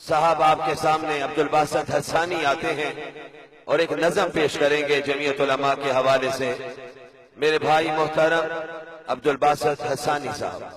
صاحب آپ کے سامنے عبدالباسط حسانی آتے ہیں اور ایک نظم پیش کریں گے جمعیت علماء کے حوالے سے. میرے بھائی محترم عبدالباسط حسانی صاحب.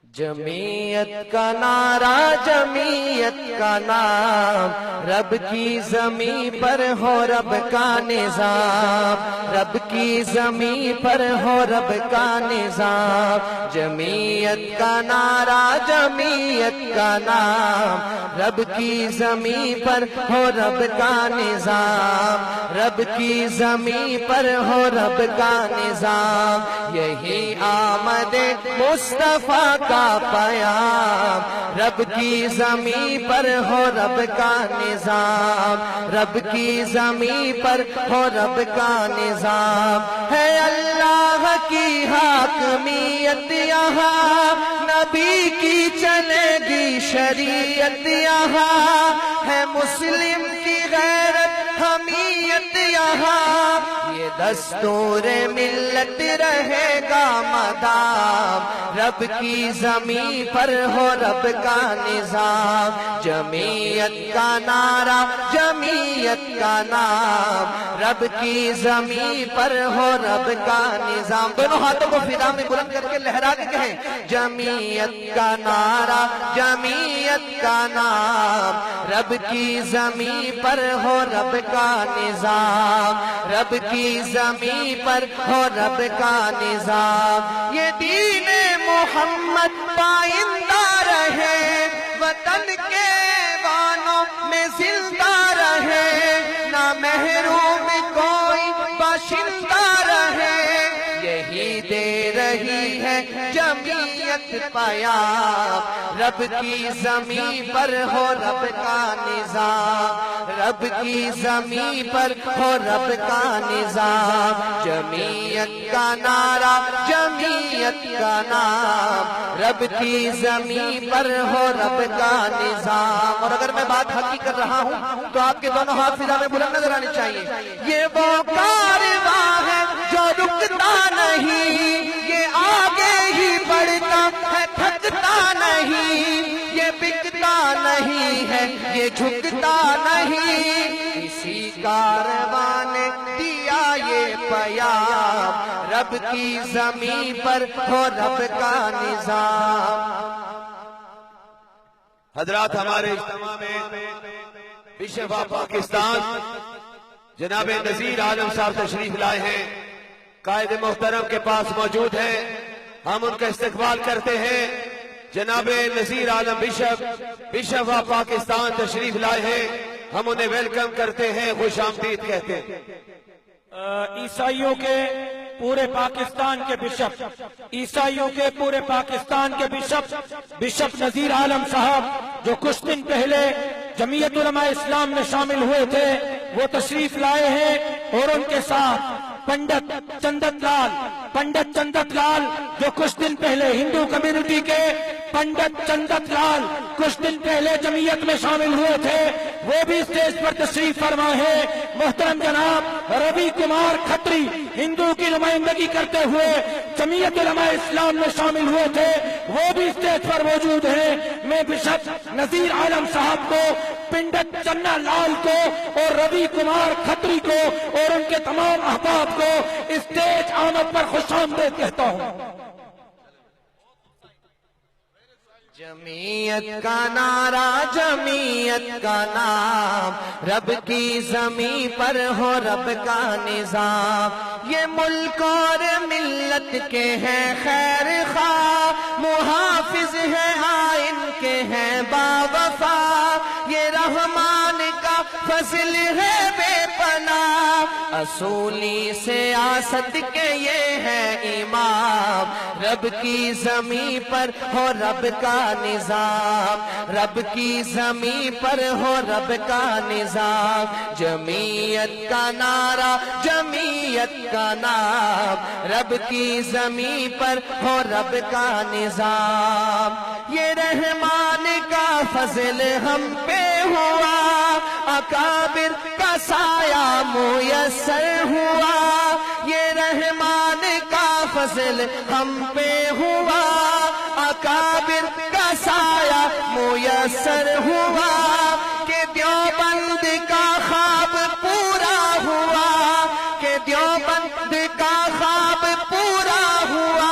جمعیت کا نعرہ جمعیت کا نام، رب کی زمین پر ہو رب کا نظام، رب کی زمین پر ہو رب کا نظام. جمعیت کا نعرہ جمعیت کا نام، رب کی زمین پر ہو رب کا نظام، رب کی زمین پر ہو رب کا نظام. یہی آمد مصطفیٰ کا پیام، رب کی زمین پر ہو رب کا نظام، رب کی زمین پر ہو رب کا نظام. ہے اللہ کی حاکمیت یہاں، نبی کی چلے گی شریعت یہاں، ہے مسلم کی غیرت حمیت یہاں. یہ دستور ملت رہے گا مدام، رب کی زمین پر ہو رب کا نظام. جمعیت کا نعرہ جمعیت کا نام، رب کی زمین پر ہو رب کا نظام. دونوں ہاتھوں کو فضا میں بلند کر کے لہرا کے کہیں جمعیت کا نعرہ جمعیت کا نام، رب کی زمین پر ہو رب کا نظام، رب کی زمین پر ہو رب کا نظام. یہ دین محمد پائندہ رہے، وطن کے وانوں میں زندہ رہے، نہ محروم کوئی باشندہ رہے. یہی دے رہی ہے جمعیت پیام، رب کی زمین پر ہو رب کا نظام، رب کی زمین پر ہو رب کا نظام. جمعیت کا نعرہ جمعیت کا نام، رب کی زمین پر ہو رب کا نظام. اور اگر میں بات حق کی کر رہا ہوں تو آپ کے دونوں ہاتھ فضا میں بلند نظر آنے چاہیے. یہ وہ کارواں ہے جو رکتا نہیں، یہ آگے ہی بڑھتا ہے تھکتا نہیں، یہ بکتا نہیں ہے یہ جھکتا نہیں. اسی کارواں نے دیا یہ پیام، رب کی زمین پر ہو رب کا نظام. حضرات ہمارے اجتماع میں بشپ آف پاکستان جناب نذیر عالم صاحب تشریف لائے ہیں، قائد محترم کے پاس موجود ہیں. ہم ان کا استقبال کرتے ہیں. جناب نذیر عالم بشپ آف پاکستان تشریف لائے ہیں، ہم انہیں ویلکم کرتے ہیں، خوش آمدید کہتے ہیں. عیسائیوں کے پورے پاکستان کے بشپ، عیسائیوں کے پورے پاکستان کے بشپ نذیر عالم صاحب جو کچھ دن پہلے جمعیت علماء اسلام میں شامل ہوئے تھے، وہ تشریف لائے ہیں. اور ان کے ساتھ پنڈت چندت لال جو کچھ دن پہلے ہندو کمیونٹی کے پنڈت چندت لال کچھ دن پہلے جمعیت میں شامل ہوئے تھے، وہ بھی اسٹیج پر تشریف فرما ہے. محترم جناب روی کمار کھتری ہندو کی نمائندگی کرتے ہوئے جمعیت علماء اسلام میں شامل ہوئے تھے، وہ بھی اسٹیج پر موجود ہیں. میں بشپ نذیر عالم صاحب کو، پنڈت چنا لال کو اور روی کمار کھتری کو اور ان کے تمام احباب کو اسٹیج آمد پر خوش آمدید کہتا ہوں. جمعیت کا نعرہ جمعیت کا نام، رب کی زمین پر ہو رب کا نظام. یہ ملک اور ملت کے ہیں خیر خواہ، محافظ ہیں آئین کے ہیں باوفا. یہ رحمان کا فضل ہے بے پناہ، اصولی سیاست کے یہ ہے امام. رب کی زمین پر ہو رب کا نظام، رب کی زمین پر ہو رب کا نظام. جمعیت کا نعرہ جمعیت کا نام، رب کی زمین پر ہو رب کا نظام. یہ رحمان کا فضل ہم پہ ہوا، اکابر کا سایہ میسر ہوا. یہ رحمان کا فضل ہم پہ ہوا، اکابر کا سایہ میسر ہوا، کہ دیوبند کا خواب پورا ہوا، کہ دیوبند کا خواب پورا ہوا،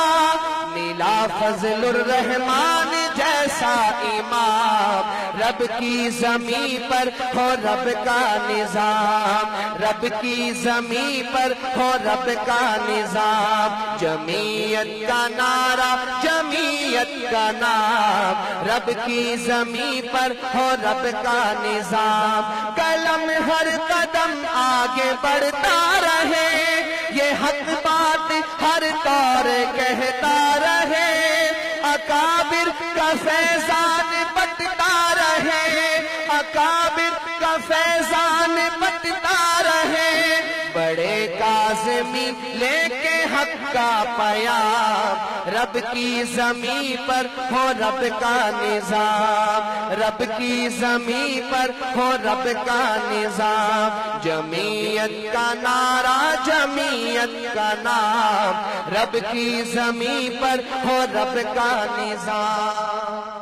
ملا فضل الرحمان جیسا امام، رب کی زمین پر ہو رب کا نظام، رب کی زمین پر ہو رب کا نظام، جمعیت کا نعرہ جمعیت کا نام، رب کی زمین پر ہو رب کا نظام، قلم ہر قدم آگے بڑھتا رہے، یہ حق بات ہر طور کہتا رہے، اکابر کا فیضان بٹتا رہے، اکابر کا فیضان بٹتا رہے، بڑے کاظمی لے کے حق کا پیام، رب کی زمین پر ہو رب کا نظام، رب کی زمین پر ہو رب کا نظام، جمعیت کا نعرہ جمعیت کا نام، رب کی زمین پر ہو رب کا نظام۔